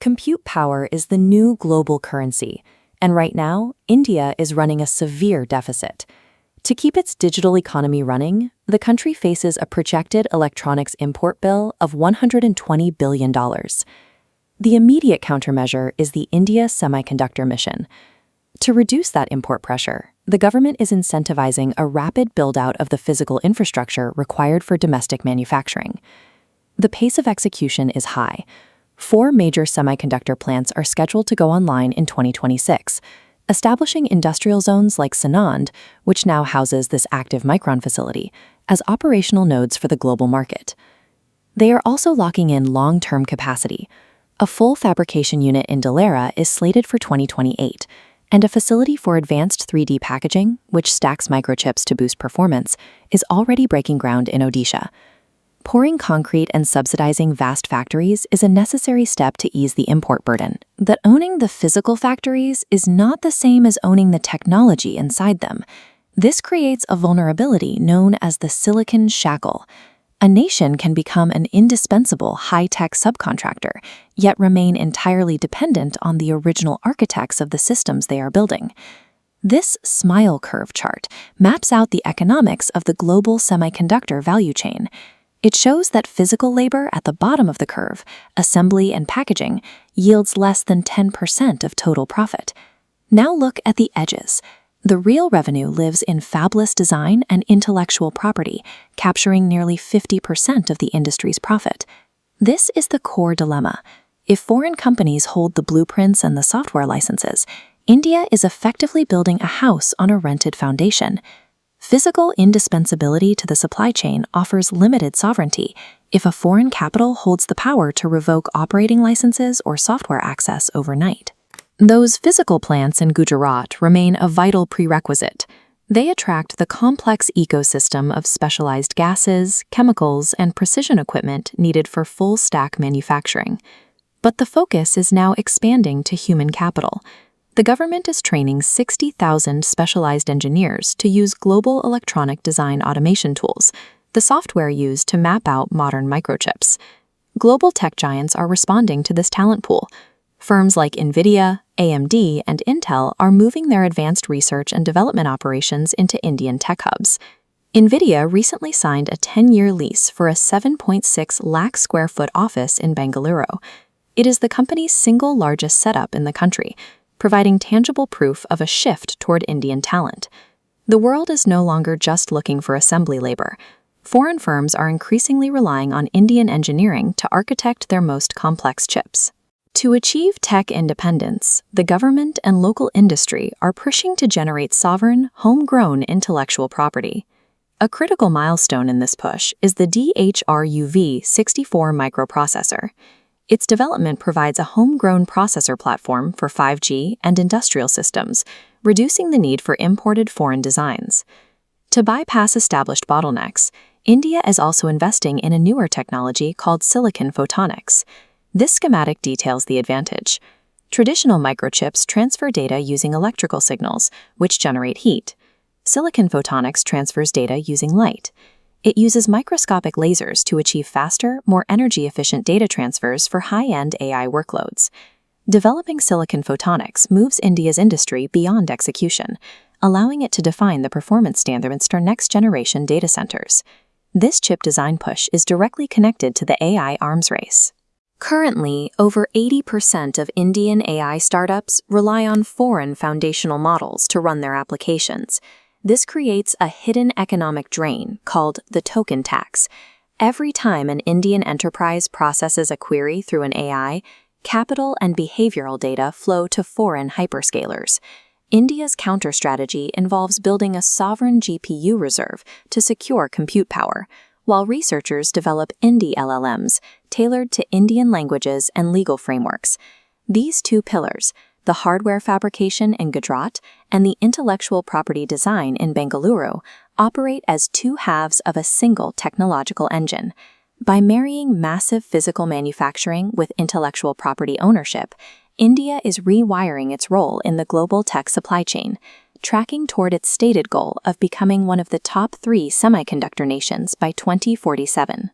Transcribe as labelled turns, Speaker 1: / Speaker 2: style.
Speaker 1: Compute power is the new global currency, and right now, India is running a severe deficit. To keep its digital economy running, the country faces a projected electronics import bill of $120 billion. The immediate countermeasure is the India Semiconductor Mission. To reduce that import pressure, the government is incentivizing a rapid build-out of the physical infrastructure required for domestic manufacturing. The pace of execution is high. 4 major semiconductor plants are scheduled to go online in 2026, establishing industrial zones like Sanand, which now houses this active Micron facility, as operational nodes for the global market. They are also locking in long-term capacity. A full fabrication unit in Dholera is slated for 2028, and a facility for advanced 3D packaging, which stacks microchips to boost performance, is already breaking ground in Odisha. Pouring concrete and subsidizing vast factories is a necessary step to ease the import burden. But owning the physical factories is not the same as owning the technology inside them. This creates a vulnerability known as the silicon shackle. A nation can become an indispensable high-tech subcontractor, yet remain entirely dependent on the original architects of the systems they are building. This smile curve chart maps out the economics of the global semiconductor value chain. It shows that physical labor at the bottom of the curve, assembly and packaging, yields less than 10% of total profit. Now look at the edges. The real revenue lives in fabless design and intellectual property, capturing nearly 50% of the industry's profit. This is the core dilemma. If foreign companies hold the blueprints and the software licenses, India is effectively building a house on a rented foundation. Physical indispensability to the supply chain offers limited sovereignty if a foreign capital holds the power to revoke operating licenses or software access overnight. Those physical plants in Gujarat remain a vital prerequisite. They attract the complex ecosystem of specialized gases, chemicals, and precision equipment needed for full-stack manufacturing. But the focus is now expanding to human capital. The government is training 60,000 specialized engineers to use global electronic design automation tools, the software used to map out modern microchips. Global tech giants are responding to this talent pool. Firms like Nvidia, AMD, and Intel are moving their advanced research and development operations into Indian tech hubs. Nvidia recently signed a 10-year lease for a 7.6 lakh square foot office in Bengaluru. It is the company's single largest setup in the country, providing tangible proof of a shift toward Indian talent. The world is no longer just looking for assembly labor. Foreign firms are increasingly relying on Indian engineering to architect their most complex chips. To achieve tech independence, the government and local industry are pushing to generate sovereign, homegrown intellectual property. A critical milestone in this push is the DHRUV-64 microprocessor. Its development provides a homegrown processor platform for 5G and industrial systems, reducing the need for imported foreign designs. To bypass established bottlenecks, India is also investing in a newer technology called silicon photonics. This schematic details the advantage. Traditional microchips transfer data using electrical signals, which generate heat. Silicon photonics transfers data using light. It uses microscopic lasers to achieve faster, more energy-efficient data transfers for high-end AI workloads. Developing silicon photonics moves India's industry beyond execution, allowing it to define the performance standards for next-generation data centers. This chip design push is directly connected to the AI arms race. Currently, over 80% of Indian AI startups rely on foreign foundational models to run their applications. This creates a hidden economic drain called the token tax. Every time an Indian enterprise processes a query through an AI, capital and behavioral data flow to foreign hyperscalers. India's counter-strategy involves building a sovereign GPU reserve to secure compute power, while researchers develop Indie LLMs tailored to Indian languages and legal frameworks. These two pillars, the hardware fabrication in Gujarat and the intellectual property design in Bengaluru, operate as two halves of a single technological engine. By marrying massive physical manufacturing with intellectual property ownership, India is rewiring its role in the global tech supply chain, tracking toward its stated goal of becoming one of the top 3 semiconductor nations by 2047.